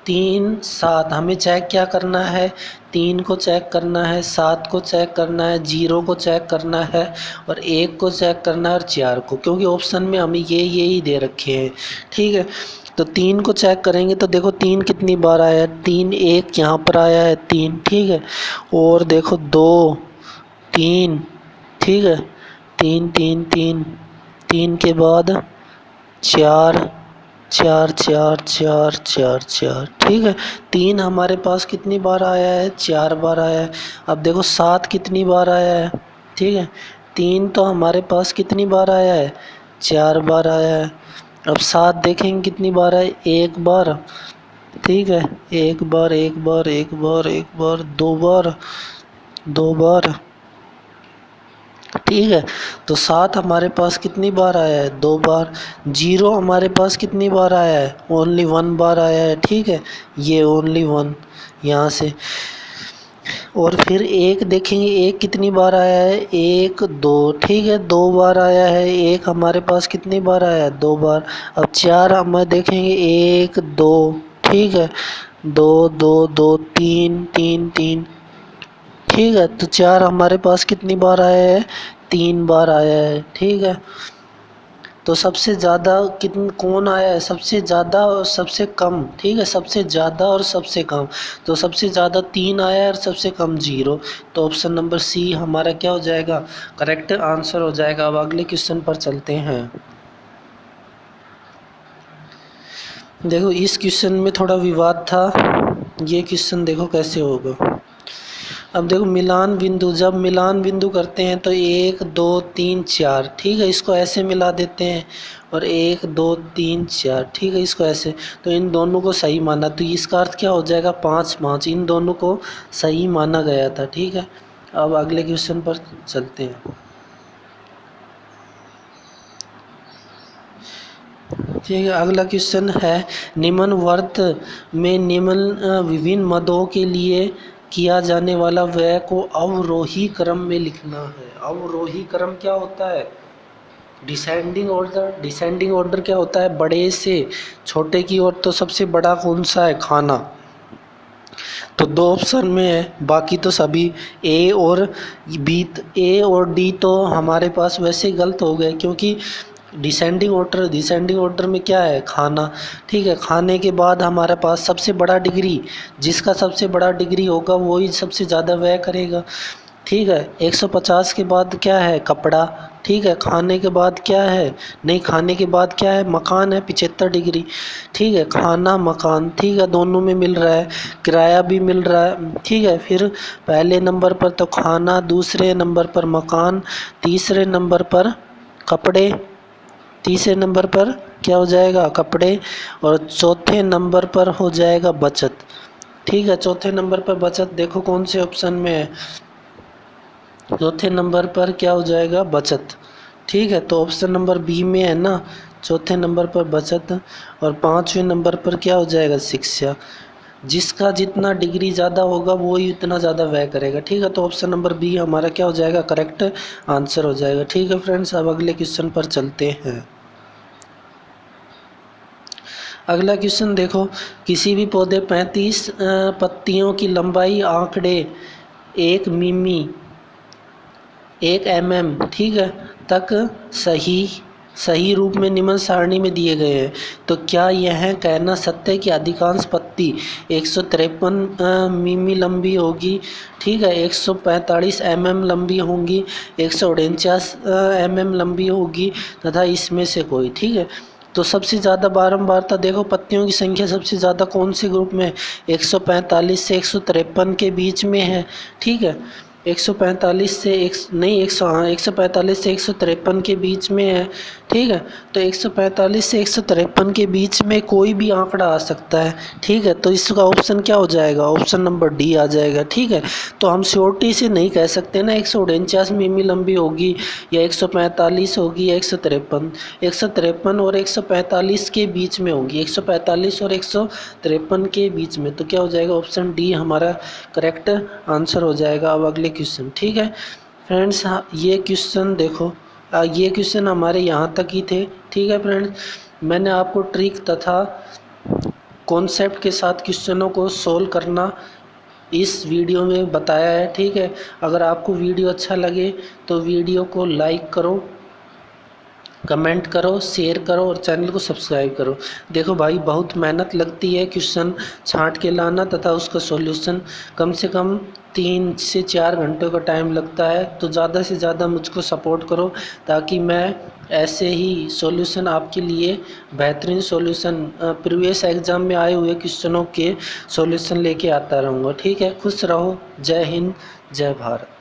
3 7, हमें चेक क्या करना है, 3 को चेक करना है, 7 को चेक करना है, 0 को चेक करना है, और 1 को चेक करना है, और 4 को, क्योंकि ऑप्शन में हमें ये ही दे रखे हैं। ठीक है, तो 3 को चेक करेंगे तो देखो 3 कितनी बार आया है, 3 1 यहाँ पर आया है 3। ठीक है, और देखो 2 3, ठीक है, 3 3 3, 3 के बाद 4 4 4 4 4 4, ठीक है। 3 हमारे पास कितनी बार आया है, 4 बार आया है। अब देखो 7 कितनी बार आया है, ठीक है। 3 तो हमारे पास कितनी बार आया है, 4 बार आया है। अब 7 देखेंगे कितनी बार है, 1 बार, ठीक है। 1 बार 1 बार 1 बार 1 बार 2 बार 2 बार, ठीक है। तो 7 हमारे पास कितनी बार आया है, 2 बार। 0 हमारे पास कितनी बार आया है, ओनली 1 बार आया है, ठीक है। ये ओनली 1 यहाँ से। और फिर 1 देखेंगे, 1 कितनी बार आया है, 1 2, ठीक है, 2 बार आया है। 1 हमारे पास कितनी बार आया है, 2 बार। अब 4 हम देखेंगे, 1 2, ठीक है, 2 2 2 3 3 3, ठीक है। तो 4 हमारे पास कितनी बार आया है, 3 बार आया है, ठीक है। तो सबसे ज़्यादा कौन आया है, सबसे ज़्यादा और सबसे कम, ठीक है। सबसे ज़्यादा और सबसे कम, तो सबसे ज़्यादा 3 आया है और सबसे कम 0। तो ऑप्शन नंबर सी हमारा क्या हो जाएगा, करेक्ट आंसर हो जाएगा। अब अगले क्वेश्चन पर चलते हैं। देखो इस क्वेश्चन में थोड़ा विवाद था, ये क्वेश्चन देखो कैसे होगा। अब देखो मिलान बिंदु, जब मिलान बिंदु करते हैं तो 1 2 3 4, ठीक है, इसको ऐसे मिला देते हैं। और 1 2 3 4, ठीक है, इसको ऐसे। तो इन दोनों को सही माना, तो इसका अर्थ क्या हो जाएगा, 5 5, इन दोनों को सही माना गया था, ठीक है। अब अगले क्वेश्चन पर चलते हैं। ठीक है, अगला क्वेश्चन है, निम्न वर्त में निम्न विभिन्न मदों के लिए किया जाने वाला व्यय को अवरोही क्रम में लिखना है। अवरोही क्रम क्या होता है, डिसेंडिंग ऑर्डर। डिसेंडिंग ऑर्डर क्या होता है, बड़े से छोटे की ओर। तो सबसे बड़ा कौन सा है, खाना। तो 2 ऑप्शन में है, बाकी तो सभी ए और बी, ए और डी तो हमारे पास वैसे ही गलत हो गए, क्योंकि डिसेंडिंग ऑर्डर में क्या है, खाना, ठीक है। खाने के बाद हमारे पास सबसे बड़ा डिग्री, जिसका सबसे बड़ा डिग्री होगा वही सबसे ज़्यादा व्यय करेगा, ठीक है। 150 के बाद क्या है, कपड़ा, ठीक है। खाने के बाद क्या है, नहीं, खाने के बाद क्या है, मकान है, 75 डिग्री, ठीक है। खाना मकान, ठीक है, दोनों में मिल रहा है, किराया भी मिल रहा है, ठीक है। फिर पहले नंबर पर तो खाना, दूसरे नंबर पर मकान, तीसरे नंबर पर कपड़े, तीसरे नंबर पर क्या हो जाएगा, कपड़े। और चौथे नंबर पर हो जाएगा बचत, ठीक है। चौथे नंबर पर बचत, देखो कौन से ऑप्शन में है, चौथे नंबर पर क्या हो जाएगा, बचत, ठीक है। तो ऑप्शन नंबर बी में है ना, चौथे नंबर पर बचत। और 5वें नंबर पर क्या हो जाएगा, शिक्षा। जिसका जितना डिग्री ज़्यादा होगा वो ही उतना ज़्यादा व्यय करेगा, ठीक है। तो ऑप्शन नंबर बी हमारा क्या हो जाएगा, करेक्ट आंसर हो जाएगा, ठीक है फ्रेंड्स। अब अगले क्वेश्चन पर चलते हैं। अगला क्वेश्चन देखो, किसी भी पौधे 35 पत्तियों की लंबाई आंकड़े 1 मिमी 1 mm, ठीक है, तक सही रूप में निम्न सारणी में दिए गए हैं। तो क्या यह कहना सत्य है कि अधिकांश पत्ती 153 मिमी लंबी होगी, ठीक है, 145 mm लंबी होंगी, 149 mm लंबी होगी, तथा इसमें से कोई, ठीक है। तो सबसे ज़्यादा बारंबारता देखो, पत्तियों की संख्या सबसे ज़्यादा कौन से ग्रुप में, 145 से 153 के बीच में है, ठीक है। 145 से 145 से 153 के बीच में है, ठीक है। तो 145 से 153 के बीच में कोई भी आंकड़ा आ सकता है, ठीक है। तो इसका ऑप्शन क्या हो जाएगा, ऑप्शन नंबर डी आ जाएगा, ठीक है। तो हम श्योरिटी से नहीं कह सकते ना 149 मिमी लंबी होगी या 145 होगी या 153। 153 और 145 के बीच में होगी, 145 और 153 के बीच में। तो क्या हो जाएगा, ऑप्शन डी हमारा करेक्ट आंसर हो जाएगा। अब अगले क्वेश्चन, ठीक है फ्रेंड्स। हाँ, ये क्वेश्चन देखो, ये क्वेश्चन हमारे यहाँ तक ही थे, ठीक है फ्रेंड्स। मैंने आपको ट्रिक तथा कॉन्सेप्ट के साथ क्वेश्चनों को सोल्व करना इस वीडियो में बताया है, ठीक है। अगर आपको वीडियो अच्छा लगे तो वीडियो को लाइक करो, कमेंट करो, शेयर करो और चैनल को सब्सक्राइब करो। देखो भाई, बहुत मेहनत लगती है क्वेश्चन छांट के लाना तथा उसका सॉल्यूशन कम से कम 3 से 4 घंटों का टाइम लगता है। तो ज़्यादा से ज़्यादा मुझको सपोर्ट करो ताकि मैं ऐसे ही सॉल्यूशन आपके लिए बेहतरीन सॉल्यूशन प्रीवियस एग्ज़ाम में आए हुए क्वेश्चनों के सॉल्यूशन लेके आता रहूँगा। ठीक है, खुश रहो। जय हिंद, जय भारत।